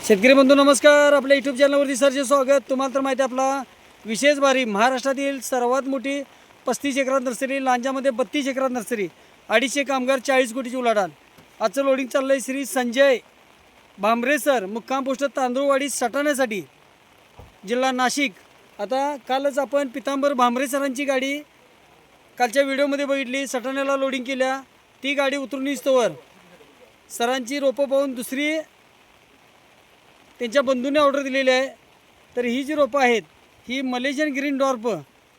शेतकरी बंधू नमस्कार. आपल्या यूट्यूब चॅनलवरती सरचे स्वागत. तुम्हाला तर माहिती आहे आपला विशेष बारी महाराष्ट्रातील सर्वात मोठी 35 एकरात नर्सरी, लांजामध्ये 32 एकरात नर्सरी, 250 कामगार, 40 कोटीची उलाढाल. आजचं लोडिंग चाललं आहे श्री संजय भांबरे सर, मुक्काम पोस्ट तांदूळवाडी सटाण्यासाठी, जिल्हा नाशिक. आता कालच आपण पितांबर भांबरे सरांची गाडी कालच्या व्हिडिओमध्ये बघितली, सटाण्याला लोडिंग केल्या. ती गाडी उतरून इस्तवर सरांची रोपं पाहून दुसरी त्यांच्या बंधूने ऑर्डर दिलेली आहे. तर ही जी रोपं आहेत ही मलेशियन ग्रीन डॉर्प,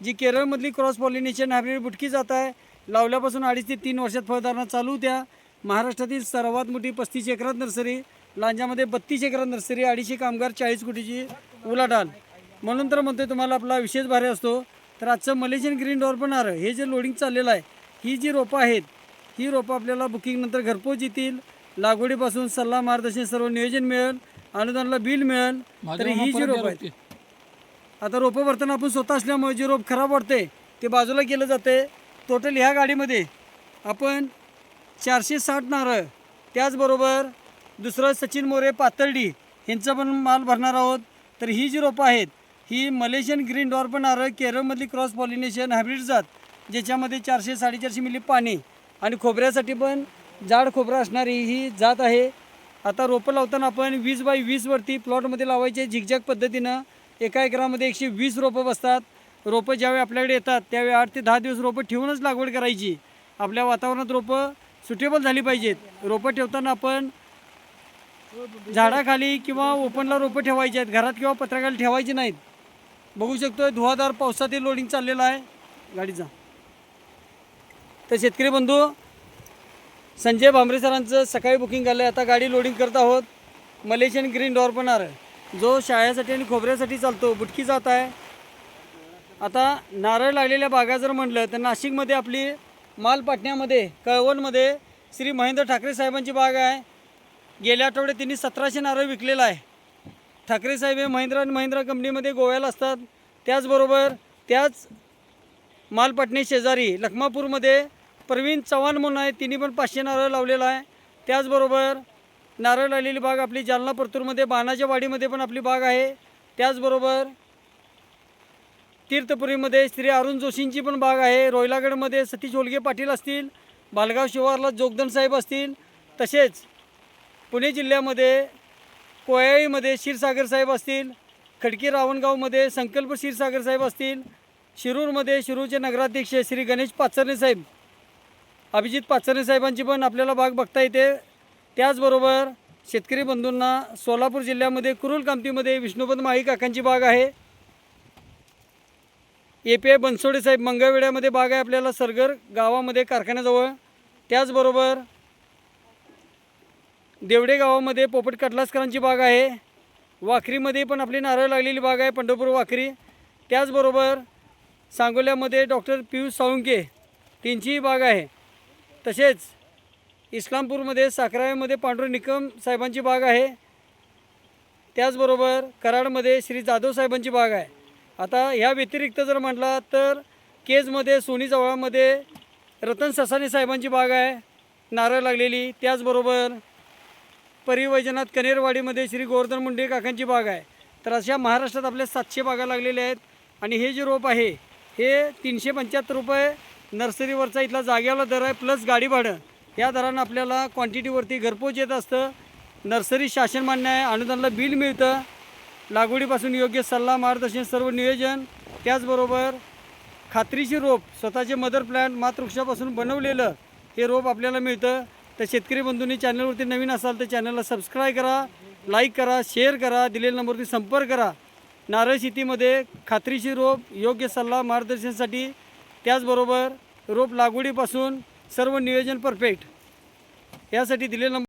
जी केरळमधली क्रॉस पॉलिनेशन हायब्रिड बुटकी जात आहे. लावल्यापासून 2.5 ते 3 वर्षात फळधारणा चालू होत्या. महाराष्ट्रातील सर्वात मोठी 35 एकरात नर्सरी, लांजामध्ये 32 एकरात नर्सरी, 250 कामगार, 40 कोटीची उलाढाल. म्हणून तर म्हणतोय तुम्हाला आपला विशेष भारी असतो. तर आजचं मलेशियन ग्रीन डॉर्प नारळ हे जे लोडिंग चाललेलं आहे, ही जी रोपं आहेत ही रोपं आपल्याला बुकिंगनंतर घरपोच येतील. लागवडीपासून सल्ला मार्गदर्शन सर्व नियोजन मिळेल, अनुदानाला बिल मिळेल. तर ही जी रोपं आहेत, आता रोपं भरताना आपण स्वतः असल्यामुळे जे रोप खराब वाटते ते बाजूला केलं जाते. टोटल ह्या गाडीमध्ये आपण 460 नारळ, त्याचबरोबर दुसरं सचिन मोरे पातळडी यांचा पण माल भरणार आहोत. तर ही जी रोपं आहेत ही मलेशियन ग्रीन डॉर्प नारळ, केरळमधली क्रॉस पॉलिनेशन हायब्रिड जात, ज्याच्यामध्ये 400-450 मिली पाणी आणि खोबऱ्यासाठी पण जाड खोबरं असणारी ही जात आहे. आता रोपं लावताना आपण 20 बाय 20 वरती प्लॉटमध्ये लावायचे झिगझॅग पद्धतीनं. एका एकरामध्ये 120 रोपं बसतात. रोपं ज्यावेळी आपल्याकडे येतात त्यावेळी 8 ते 10 दिवस रोपं ठेवूनच लागवड करायची. आपल्या वातावरणात रोपं सुटेबल झाली पाहिजेत. रोपं ठेवताना आपण झाडाखाली किंवा ओपनला रोपं ठेवायची आहेत, घरात किंवा पत्राखाली ठेवायची नाहीत. बघू शकतो धुवाधार पावसातील लोडिंग चाललेलं आहे गाडीचा. तर शेतकरी बंधू संजय भांबरे सरांचं सकाळी बुकिंग झालं आहे. आता गाडी लोडिंग करत आहोत. मलेशियन ग्रीन डॉर्प नारळ जो शाळेसाठी आणि खोबऱ्यासाठी चालतो, बुटकी जात आहे. आता नारळ लागलेल्या बागा जर म्हटलं तर नाशिकमध्ये आपली मालपाटण्यामध्ये कळवणमध्ये श्री महेंद्र ठाकरे साहेबांची बाग आहे. गेल्या आठवड्यात त्यांनी 1700 नारळ विकलेला आहे. ठाकरे साहेब हे महिंद्रा आणि महिंद्रा कंपनीमध्ये गोव्याला असतात. त्याचबरोबर त्याच मालपाटणे शेजारी लखमापूरमध्ये प्रवीण चव्हाण म्हणून आहे, तिने पण 500 नारळ लावलेला आहे. त्याचबरोबर नारळ लावलेली बाग आपली जालना परतूरमध्ये बाणाच्या वाडीमध्ये पण आपली बाग आहे. त्याचबरोबर तीर्थपुरीमध्ये श्री अरुण जोशींची पण बाग आहे. रोयलागडमध्ये सतीश होलगे पाटील असतील, बालगाव शिवारला जोगदन साहेब असतील, तसेच पुणे जिल्ह्यामध्ये कोयाळीमध्ये क्षीरसागर साहेब असतील, खडकी रावणगावमध्ये संकल्प क्षीरसागर साहेब असतील, शिरूरमध्ये शिरूरचे नगराध्यक्ष श्री गणेश पाचरणे साहेब, अभिजित पाचरणे साहेबांची पण आपल्याला बाग बघता येते. त्याचबरोबर शेतकरी बंधूंना सोलापूर जिल्ह्यामध्ये कुरुल कामतीमध्ये विष्णुपद माळी काकांची बाग आहे. API बनसोडे साहेब मंगळवेढ्यामध्ये बाग आहे आपल्याला सरगर गावामध्ये कारखान्याजवळ. त्याचबरोबर देवडे गावामध्ये पोपट कटलासकरांची बाग आहे. वाखरीमध्ये पण आपली नारळ लागलेली बाग आहे, पंढरपूर वाखरी. त्याचबरोबर सांगोल्यामध्ये डॉक्टर पियुष साळुंके त्यांचीही बाग आहे. तसेच इस्लामपूरमध्ये साखराळेमध्ये पांडुरंग निकम साहेबांची बाग आहे. त्याचबरोबर कराडमध्ये श्री जाधव साहेबांची बाग आहे. आता ह्या व्यतिरिक्त जर म्हटला तर केजमध्ये सोनी जवळामध्ये रतन ससाने साहेबांची बाग आहे नारळ लागलेली. त्याचबरोबर परिवैजनाथ कनेरवाडीमध्ये श्री गोवर्धन मुंडे काकांची बाग आहे. तर अशा महाराष्ट्रात आपल्या 700 बागा लागलेल्या आहेत. आणि हे जे रोप आहे हे 375 रुपये नर्सरीवरचा इथला जाग्याला दर आहे, प्लस गाडी भाडं. या दरानं आपल्याला क्वांटिटीवरती घरपोच येत असतं. नर्सरी शासन मान्य आहे, अनुदानाला बिल मिळतं, लागवडीपासून योग्य सल्ला मार्गदर्शन सर्व नियोजन. त्याचबरोबर खात्रीशीर रोप, स्वतःचे मदर प्लॅन्ट मातृवृक्षापासून बनवलेलं हे रोप आपल्याला मिळतं. तर शेतकरी बंधूंनी चॅनलवरती नवीन असाल तर चॅनलला सबस्क्राईब करा, लाईक करा, शेअर करा, दिलेल्या नंबरवरती संपर्क करा. नारळ शेतीमध्ये खात्रीशीर रोप, योग्य सल्ला मार्गदर्शनासाठी, त्याचबरोबर रोप लागवडीपासून सर्व नियोजन परफेक्ट, यासाठी दिलेला नंबर